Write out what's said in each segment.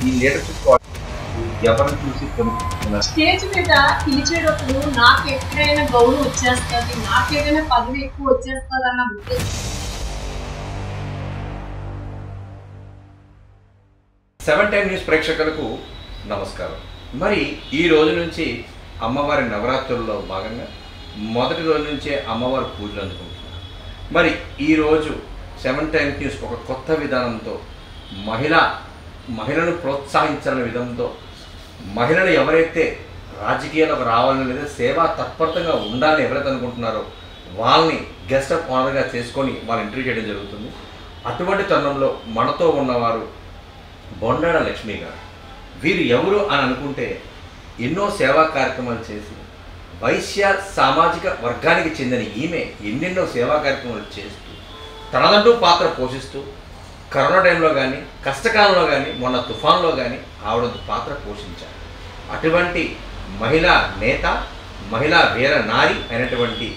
ఈ లీడర్షిప్ ఎవరిని చూసి కొనుక్కుంటున్నారు? స్టేజ్ మీద పిలిచేటప్పుడు నాకు ఎక్కడైనా గౌరవం వచ్చేస్తుంది, నాకు ఏదైనా పదవి ఎక్కువ వచ్చేస్తుంది అన్న ఉద్దేశం. 7 Time న్యూస్ ప్రేక్షకులకు నమస్కారం. మరి ఈ రోజు నుంచి అమ్మవారి నవరాత్రుల్లో భాగంగా మొదటి రోజు నుంచే అమ్మవారి పూజలు అందుకుంటున్నారు. మరి ఈరోజు 7 Time న్యూస్ ఒక కొత్త విధానంతో మహిళను ప్రోత్సహించాలనే విధంతో మహిళలు ఎవరైతే రాజకీయాలకు రావాలని లేదా సేవా తత్పరతంగా ఉండాలని ఎవరైతే అనుకుంటున్నారో వాళ్ళని గెస్ట్ ఆఫ్ ఆనర్గా చేసుకొని వాళ్ళు ఇంటర్వ్యూ చేయడం జరుగుతుంది. అటువంటి తరుణంలో మనతో ఉన్నవారు బొండాడ లక్ష్మి గారు. వీరు ఎవరు అని అనుకుంటే ఎన్నో సేవా కార్యక్రమాలు చేసి వైశ్య సామాజిక వర్గానికి చెందిన ఈమె ఎన్నెన్నో సేవా కార్యక్రమాలు చేస్తూ తనదంటూ పాత్ర పోషిస్తూ కరోనా టైంలో కానీ కష్టకాలంలో కానీ మొన్న తుఫాన్లో కానీ ఆవిడ పాత్ర పోషించారు. అటువంటి మహిళా నేత మహిళా వీర నారి అయినటువంటి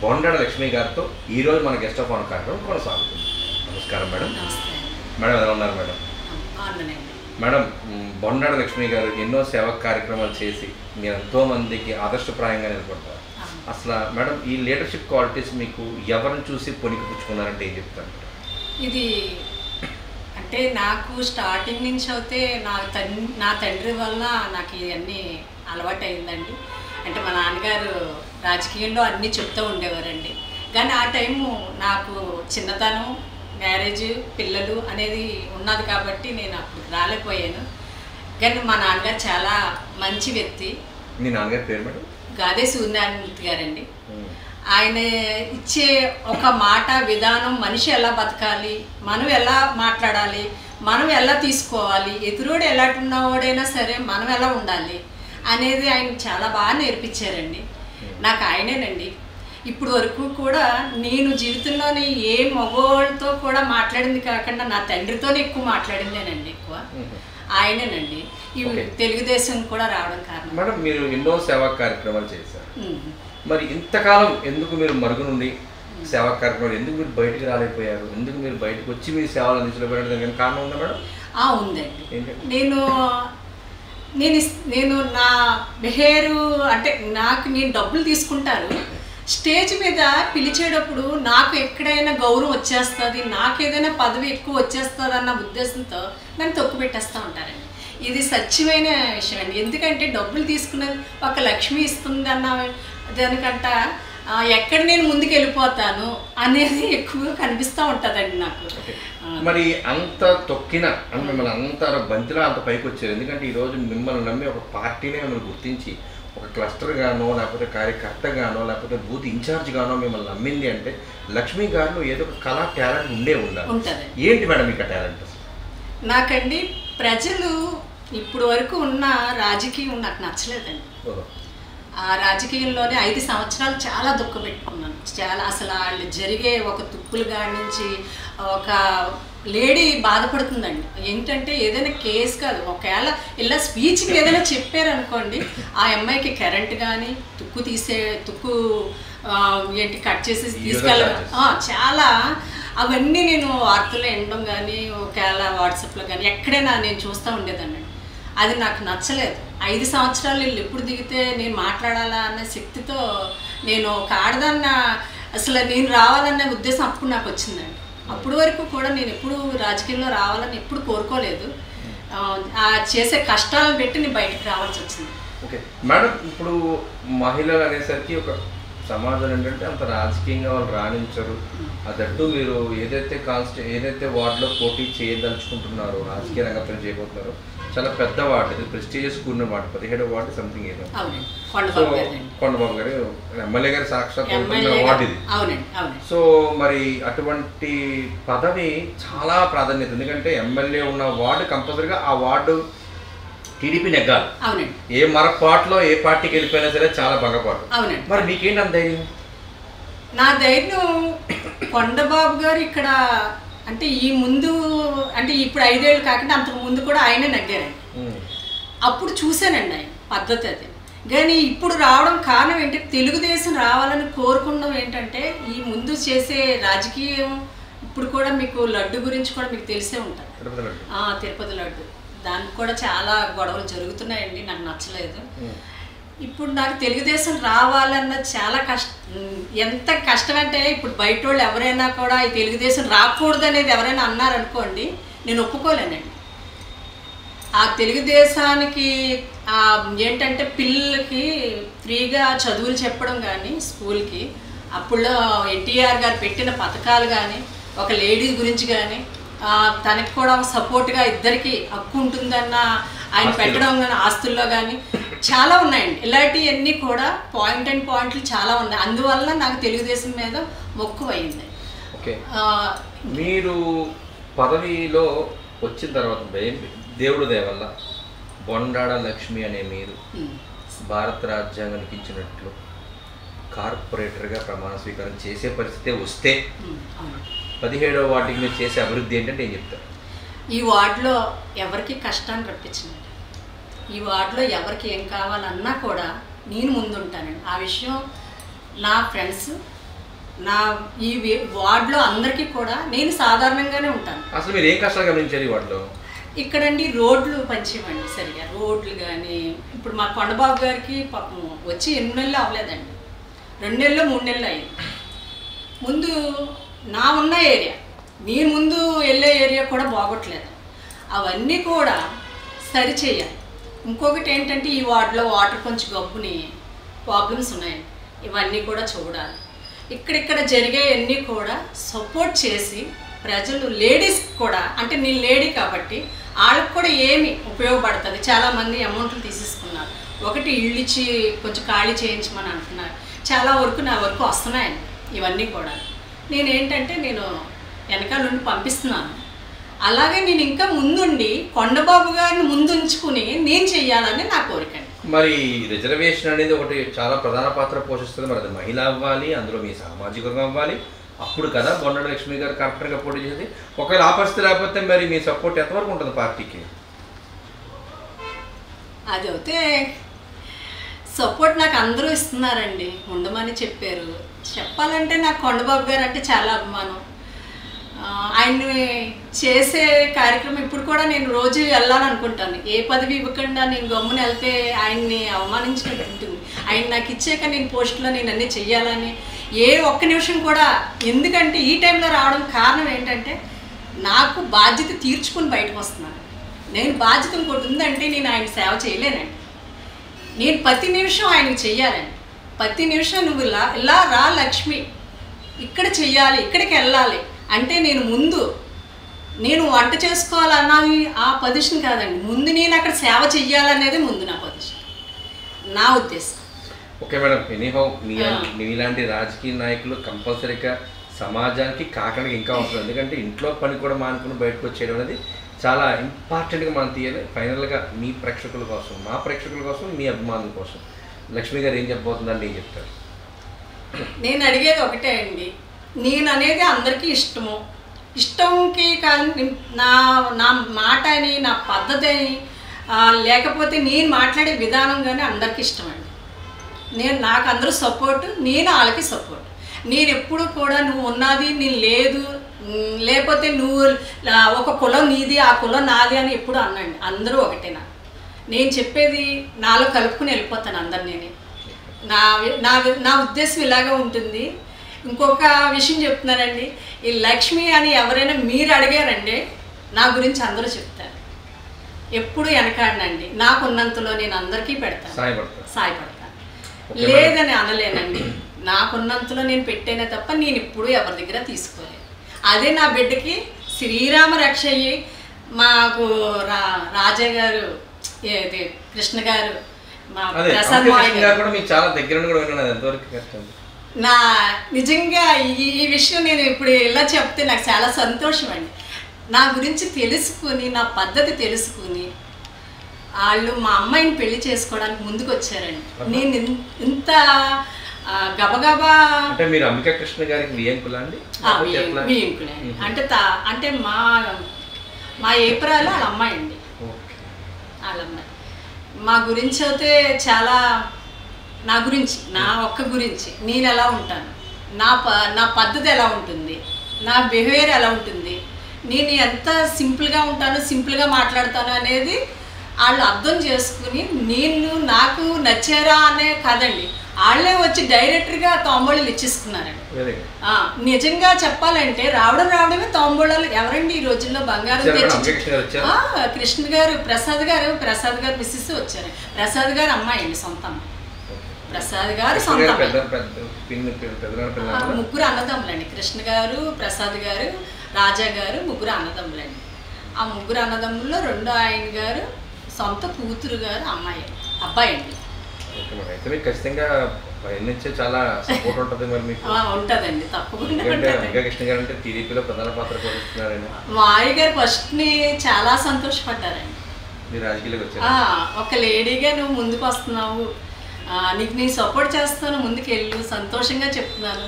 బొండాడ లక్ష్మి గారితో ఈరోజు మన గెస్ట్ ఆఫ్ ఆనర్ కార్యక్రమం కొనసాగుతుంది. నమస్కారం మేడం. మేడం ఎలా ఉన్నారు మేడం? మేడం, బొండాడ లక్ష్మి గారు ఎన్నో సేవా కార్యక్రమాలు చేసి మీరు ఎంతోమందికి ఆదర్శప్రాయంగా నిలబడ్డారు. అసలు మేడం ఈ లీడర్షిప్ క్వాలిటీస్ మీకు ఎవరిని చూసి పొనికి పుచ్చుకున్నారంటే ఏం చెప్తారు? ఇది అంటే నాకు స్టార్టింగ్ నుంచి అయితే నా తండ్రి వల్ల నాకు ఇవన్నీ అలవాటు అయిందండి. అంటే మా నాన్నగారు రాజకీయంలో అన్నీ చెప్తూ ఉండేవారండి. కానీ ఆ టైము నాకు చిన్నతనం, మ్యారేజ్, పిల్లలు అనేది ఉన్నది కాబట్టి నేను అప్పుడు రాలేకపోయాను. కానీ మా నాన్నగారు చాలా మంచి వ్యక్తి. మీ నాన్నగారి పేరు మేడం? గాదే సూర్యనారాయణమూర్తి గారండి. ఆయన ఇచ్చే ఒక మాట విధానం, మనిషి ఎలా బతకాలి, మనం ఎలా మాట్లాడాలి, మనం ఎలా తీసుకోవాలి, ఎదురోడు ఎలాంటిన్నవాడైనా సరే మనం ఎలా ఉండాలి అనేది ఆయన చాలా బాగా నేర్పించారండి. నాకు ఆయనేనండి ఇప్పుడు వరకు కూడా నేను జీవితంలోని ఏ మగవాళ్ళతో కూడా మాట్లాడింది కాకుండా నా తండ్రితోనే ఎక్కువ మాట్లాడిందేనండి. ఎక్కువ ఆయనేనండి ఈ తెలుగుదేశం కూడా రావడం కారణం. మేడం మీరు ఎన్నో సేవా కార్యక్రమాలు చేశారు. మరి ఇంతకాలం ఎందుకు మీరు మరుగు నుండి సేవా కార్యక్రమాలు ఎందుకు మీరు బయటకు రాలేకపోయారు? ఎందుకు మీరు బయటకు వచ్చి మీ సేవలు అందించలేకపోయారు? కారణం ఉందా మేడం? ఉందండి. నేను నా బిహేవియర్ అంటే నేను డబ్బులు తీసుకుంటాను. స్టేజ్ మీద పిలిచేటప్పుడు నాకు ఎక్కడైనా గౌరవం వచ్చేస్తుంది, నాకు ఏదైనా పదవి ఎక్కువ వచ్చేస్తుంది అన్న ఉద్దేశంతో నన్ను తొక్కు పెట్టేస్తూ ఉంటారండి. ఇది సత్యమైన విషయం అండి. ఎందుకంటే డబ్బులు తీసుకున్నది ఒక లక్ష్మి ఇస్తుంది అన్న దానికంట ఎక్కడ నేను ముందుకు వెళ్ళిపోతాను అనేది ఎక్కువగా కనిపిస్తూ ఉంటుందండి నాకు. మరి అంత తొక్కిన మిమ్మల్ని అంత బంతిలో అంత పైకి వచ్చారు. ఎందుకంటే ఈరోజు మిమ్మల్ని నమ్మి ఒక పార్టీనే మిమ్మల్ని గుర్తించి ఒక క్లస్టర్ గానో లేకపోతే కార్యకర్తగానో లేకపోతే బూత్ ఇన్ఛార్జ్ గానో మిమ్మల్ని నమ్మింది అంటే లక్ష్మి గారిలో ఏదో ఒక కళా టాలెంట్ ఉండాలి. ఏంటి మేడం మీకు టాలెంట్? నాకండి ప్రజలు ఇప్పుడు వరకు ఉన్న రాజకీయం నాకు నచ్చలేదండి. ఆ రాజకీయంలోనే 5 సంవత్సరాలు చాలా దుఃఖపెట్టుకున్నాను. చాలా అసలు వాళ్ళు జరిగే ఒక తుప్పులు కాడి నుంచి ఒక లేడీ బాధపడుతుందండి. ఏంటంటే ఏదైనా కేసు కాదు, ఒకవేళ ఇలా స్పీచ్కి ఏదైనా చెప్పారనుకోండి, ఆ అమ్మాయికి కరెంట్ కానీ తుక్కు ఏంటి కట్ చేసి తీసుకెళ్ళడం చాలా అవన్నీ నేను వార్తల్లో వినడం కానీ ఒకవేళ వాట్సాప్లో కానీ ఎక్కడైనా నేను చూస్తూ ఉండేదాన్ని. అది నాకు నచ్చలేదు. 5 సంవత్సరాలు వీళ్ళు ఎప్పుడు దిగితే నేను మాట్లాడాలా అన్న శక్తితో నేను ఒక ఆడదాన్న అసలు నేను రావాలన్న ఉద్దేశం అప్పుడు నాకు వచ్చిందండి. అప్పటి వరకు కూడా నేను ఎప్పుడు రాజకీయంలో రావాలని ఎప్పుడు కోరుకోలేదు. ఆ చేసే కష్టాలను పెట్టి నేను బయటకు రావాల్సి వచ్చింది. ఓకే మేడం, ఇప్పుడు మహిళలు అనేసరికి ఒక సమాజం ఏంటంటే అంత రాజకీయంగా వాళ్ళు రాణించరు. అదట్టు మీరు ఏదైతే వార్డులో పోటీ చేయదలుచుకుంటున్నారో, రాజకీయ రంగంలో చేయబోతున్నారో చాలా పెద్ద వార్డు, ఇది ప్రెస్టీజియస్ కూడిన వార్డు, 17వ వార్డు సంథింగ్ ఏదో. కొండబాబు గారు ఎమ్మెల్యే గారి సాక్షాత్ వార్డు ఇది. సో మరి అటువంటి పదవి చాలా ప్రాధాన్యత. ఎందుకంటే ఎమ్మెల్యే ఉన్న వార్డు కంపల్సరీగా ఆ వార్డు టీడీపీ నెగ్గాలి. ఏ మరపాటులో ఏ పార్టీకి వెళ్ళిపోయినా సరే చాలా భంగపాటు. మరి మీకేంటి అంత ధైర్యం? నా ధైర్యం కొండబాబు గారు ఇక్కడ అంటే ఈ ముందు అంటే ఇప్పుడు 5 ఏళ్ళు కాకుండా అంతకు ముందు కూడా ఆయనే నగ్గారండి. అప్పుడు చూశానండి ఆయన పద్ధతి అది. కానీ ఇప్పుడు రావడం కారణం ఏంటంటే తెలుగుదేశం రావాలని కోరుకున్నాం. ఏంటంటే ఈ ముందు చేసే రాజకీయం ఇప్పుడు కూడా మీకు లడ్డు గురించి కూడా మీకు తెలిసే ఉంటుంది. తిరుపతి లడ్డు దానికి కూడా చాలా గొడవలు జరుగుతున్నాయండి, నాకు నచ్చలేదు. ఇప్పుడు నాకు తెలుగుదేశం రావాలన్న చాలా ఎంత కష్టం అంటే, ఇప్పుడు బయట వాళ్ళు ఎవరైనా కూడా ఈ తెలుగుదేశం రాకూడదు అనేది ఎవరైనా అన్నారనుకోండి, నేను ఒప్పుకోలేనండి. ఆ తెలుగుదేశానికి ఏంటంటే పిల్లలకి ఫ్రీగా చదువులు చెప్పడం కానీ స్కూల్కి, అప్పుడులో ఎన్టీఆర్ గారు పెట్టిన పథకాలు కానీ, ఒక లేడీ గురించి కానీ, తనకి కూడా సపోర్ట్గా ఇద్దరికి హక్కు ఉంటుందన్న ఆయన పెట్టడం కానీ, ఆస్తుల్లో కానీ చాలా ఉన్నాయండి. ఇలాంటివన్నీ కూడా పాయింట్లు చాలా ఉన్నాయి. అందువల్ల నాకు తెలుగుదేశం మీద మొక్కు అయింది. ఓకే, మీరు పదవిలో వచ్చిన తర్వాత దేవుడు దయ వల్ల బొండాడ లక్ష్మి అనే మీరు భారత రాజ్యాంగానికి ఇచ్చినట్లు కార్పొరేటర్గా ప్రమాణ స్వీకారం చేసే పరిస్థితి వస్తే 17వ వార్డుకి మీరు చేసే అభివృద్ధి ఏంటంటే ఏం చెప్తారు? ఈ వార్డులో ఎవరికి కష్టాన్ని రప్పించినట్టు, ఈ వార్డులో ఎవరికి ఏం కావాలన్నా కూడా నేను ముందుంటానండి. ఆ విషయం నా ఫ్రెండ్స్, నా ఈ వార్డులో అందరికీ కూడా నేను సాధారణంగానే ఉంటాను. అసలు మీరు ఏం కష్టాలు గమనించారు ఈ వార్డులో? ఇక్కడండి రోడ్లు పంచేవండి సరిగా, రోడ్లు కానీ. ఇప్పుడు మా కొండబాబు గారికి పాపం వచ్చి 8 నెలలు అవ్వలేదండి, 2 నెలలు 3 నెలలు అయ్యింది. ముందు నా ఉన్న ఏరియా, నేను ముందు వెళ్ళే ఏరియా కూడా బాగోట్లేదు. అవన్నీ కూడా సరిచేయాలి. ఇంకొకటి ఏంటంటే ఈ వార్డులో వాటర్ కొంచెం గబ్బుని ప్రాబ్లమ్స్ ఉన్నాయి, ఇవన్నీ కూడా చూడాలి. ఇక్కడిక్కడ జరిగేవన్నీ కూడా సపోర్ట్ చేసి ప్రజలు, లేడీస్ కూడా, అంటే నేను లేడీ కాబట్టి వాళ్ళకి కూడా ఏమి ఉపయోగపడుతుంది. చాలామంది అమౌంట్లు తీసేసుకున్నారు. ఒకటి ఇళ్ళు ఇచ్చి కొంచెం ఖాళీ చేయించమని అంటున్నారు. చాలా వరకు నా వరకు వస్తున్నాయండి ఇవన్నీ కూడా. నేనేంటంటే నేను వెనకాల నుండి పంపిస్తున్నాను. అలాగే నేను ఇంకా ముందుండి కొండబాబు గారిని ముందుంచుకుని నేను చెయ్యాలని నా కోరిక. మరి రిజర్వేషన్ అనేది ఒకటి చాలా ప్రధాన పాత్ర పోషిస్తుంది. మరి అది మహిళ అవ్వాలి, అందులో మీ సామాజిక వర్గం అవ్వాలి, అప్పుడు కదా బొండాడ లక్ష్మి గారు కరెక్టర్గా పోటీ చేసేది. ఒకవేళ ఆ పరిస్థితి లేకపోతే మరి మీ సపోర్ట్ ఎంతవరకు ఉంటుంది పార్టీకి? అది అయితే సపోర్ట్ నాకు అందరూ ఇస్తున్నారండి, ఉండమని చెప్పారు. చెప్పాలంటే నాకు కొండబాబు గారు అంటే చాలా అభిమానం. ఆయన్ని చేసే కార్యక్రమం ఇప్పుడు కూడా నేను రోజు వెళ్ళాలనుకుంటాను. ఏ పదవి ఇవ్వకుండా నేను గమ్మున వెళ్తే ఆయన్ని అవమానించినట్టు ఉంటుంది. ఆయన నాకు ఇచ్చాక నేను పోస్టులో నేను అన్నీ చెయ్యాలని ఏ ఒక్క నిమిషం కూడా. ఎందుకంటే ఈ టైంలో రావడం కారణం ఏంటంటే నాకు బాధ్యత తీర్చుకుని బయటకు వస్తున్నాను. నేను బాధ్యత ఇంకోటి ఉందంటే నేను ఆయన సేవ చేయలేనండి. నేను ప్రతి నిమిషం ఆయనకి చెయ్యాలండి. ప్రతి నిమిషం నువ్వు ఇలా రా లక్ష్మి, ఇక్కడ చెయ్యాలి, ఇక్కడికి వెళ్ళాలి అంటే నేను వంట చేసుకోవాలన్నది ఆ పొజిషన్ కాదండి. ముందు నేను అక్కడ సేవ చెయ్యాలనేది ముందు నా పొజిషన్, నా ఉద్దేశం. ఓకే మేడం, ఎనీహౌ మీలాంటి రాజకీయ నాయకులు కంపల్సరీగా సమాజానికి కాకడానికి ఇంకా అవసరం. ఎందుకంటే ఇంట్లో పని కూడా మానుకుని బయటకు వచ్చేయడం అనేది చాలా ఇంపార్టెంట్గా మనం తీయాలి. ఫైనల్గా మీ ప్రేక్షకుల కోసం, మా ప్రేక్షకుల కోసం, మీ అభిమానుల కోసం లక్ష్మి గారు ఏం చెప్పబోతుందండి, ఏం చెప్తారు? నేను అడిగేది ఒకటే అండి, నేను అనేది అందరికీ ఇష్టంకి కానీ నా మాట అని, నా పద్ధతి అని, లేకపోతే నేను మాట్లాడే విధానం కానీ అందరికీ ఇష్టం అండి. నాకు అందరూ సపోర్టు, నేను వాళ్ళకి సపోర్ట్. నేను ఎప్పుడు కూడా నువ్వు ఉన్నది నేను లేదు, లేకపోతే నువ్వు ఒక కులం నీది ఆ కులం నాది అని ఎప్పుడు అన్నాండి. అందరూ ఒకటేనా. నేను చెప్పేది నాలో కలుపుకుని వెళ్ళిపోతాను అందరు. నా ఉద్దేశం ఇలాగే ఉంటుంది. ఇంకొక విషయం చెప్తున్నానండి, ఈ లక్ష్మి అని ఎవరైనా మీరు అడిగారండి నా గురించి అందరూ చెప్తారు. ఎప్పుడు వెనకాడినండి, నాకున్నంతలో నేను అందరికీ పెడతాను, సాయపడతాను. లేదని అనలేనండి, నాకున్నంతలో నేను పెట్టేనే తప్ప నేను ఇప్పుడు ఎవరి దగ్గర తీసుకోలేదు. అదే నా బిడ్డకి శ్రీరామ రక్ష అయ్యి మాకు రాజా గారు, కృష్ణ గారు, మా ప్రసాద్ నా నిజంగా ఈ విషయం నేను ఇప్పుడు ఇలా చెప్తే నాకు చాలా సంతోషం అండి. నా గురించి తెలుసుకుని, నా పద్ధతి తెలుసుకుని వాళ్ళు మా అమ్మాయిని పెళ్లి చేసుకోవడానికి ముందుకు వచ్చారండి. నేను ఇంత గబగబా అంటే మీరు అంబికా కృష్ణ గారికి వియంకులా అండి? వియంకులే అంటే మా ఏప్రాలు వాళ్ళ అమ్మాయి అండి. వాళ్ళ అమ్మాయి మా గురించి అయితే చాలా, నా గురించి, నా ఒక్క గురించి నేను ఎలా ఉంటాను, నా పద్ధతి ఎలా ఉంటుంది, నా బిహేవియర్ ఎలా ఉంటుంది, నేను ఎంత సింపుల్గా ఉంటాను, సింపుల్గా మాట్లాడతాను అనేది వాళ్ళు అర్థం చేసుకుని నాకు నచ్చారా అనే కాదండి, వాళ్ళే వచ్చి డైరెక్ట్గా తాంబూలాలు ఇచ్చేసుకున్నారండి. నిజంగా చెప్పాలంటే రావడమే తాంబూలాలు. ఎవరండి ఈ రోజుల్లో బంగారం తెచ్చి కృష్ణ గారు ప్రసాద్ గారు మిస్సెస్ వచ్చారు. ప్రసాద్ గారు అమ్మాయి అండి, సొంత అమ్మాయి. ప్రసాద్ గారు సొంత ముగ్గురు అన్నదమ్ములండి. కృష్ణ గారు, ప్రసాద్ గారు, రాజా గారు ముగ్గురు అన్నదమ్ములండి. ఆ ముగ్గురు అన్నదమ్ముల్లో రెండో ఆయన గారు సొంత కూతురు గారు అబ్బాయి అండి. ఖచ్చితంగా చాలా సపోర్ట్ ఉంటుంది మరి మీకు. ఉంటుందండి, తప్పకుండా. కృష్ణ గారు అంటే టీడీపీలో ప్రధాన పాత్ర పోషిస్తున్నారని మా అయ్య గారు ఫస్ట్ ని చాలా సంతోషపడ్డారండి. మీరు రాజకీయాలకు వచ్చారు, ఒక లేడీగా నువ్వు ముందుకు వస్తున్నావు, నీకు నేను సపోర్ట్ చేస్తాను, ముందుకెళ్ళు, సంతోషంగా చెప్తున్నాను.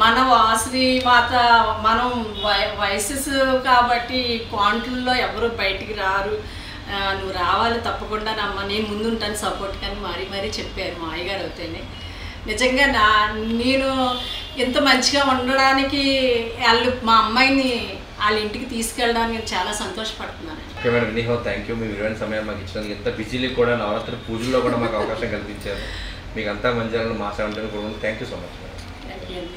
మన వాసవి మాత మనం వయసెస్ కాబట్టి క్వాంట్లలో ఎవరు బయటికి రారు, నువ్వు రావాలి తప్పకుండా నమ్మ, నేను ముందుంటాను సపోర్ట్ కానీ మరీ చెప్పారు మా అయ్యగారు. అయితేనే నిజంగా నేను ఎంత మంచిగా ఉండడానికి మా అమ్మాయిని వాళ్ళ ఇంటికి తీసుకెళ్ళడానికి నేను చాలా సంతోషపడుతున్నాను. ఓకే మేడం, వినీహో థ్యాంక్ యూ. మీ విలువైన సమయం మాకు ఇచ్చినందుకు. ఎంత బిజీలో కూడా నవరాత్రి పూజల్లో కూడా మాకు అవకాశం కల్పించారు. మీకు అంతా మంచి మా సెవెంటీన్ కూడా thank you so much madam.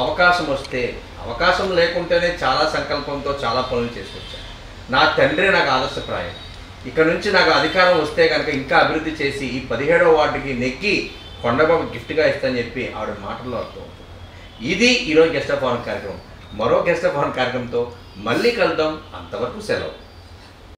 అవకాశం వస్తే, అవకాశం లేకుంటేనే చాలా సంకల్పంతో చాలా పనులు చేసుకొచ్చాను. నా తండ్రి నాకు ఆదర్శప్రాయం. ఇక్కడ నుంచి నాకు అధికారం వస్తే కనుక ఇంకా అభివృద్ధి చేసి ఈ 17వ వార్డుకి నెక్కి కొండబాబు గిఫ్ట్గా ఇస్తానని చెప్పి ఆవిడ మాటల్లో అర్థం అవుతుంది. ఇది ఈరోజు గెస్ట్ ఆఫ్ ఆనర్ కార్యక్రమం. మరో గెస్ట్ ఆఫ్ ఆనర్ కార్యక్రమంతో మళ్ళీ కలుద్దాం. అంతవరకు సెలవు.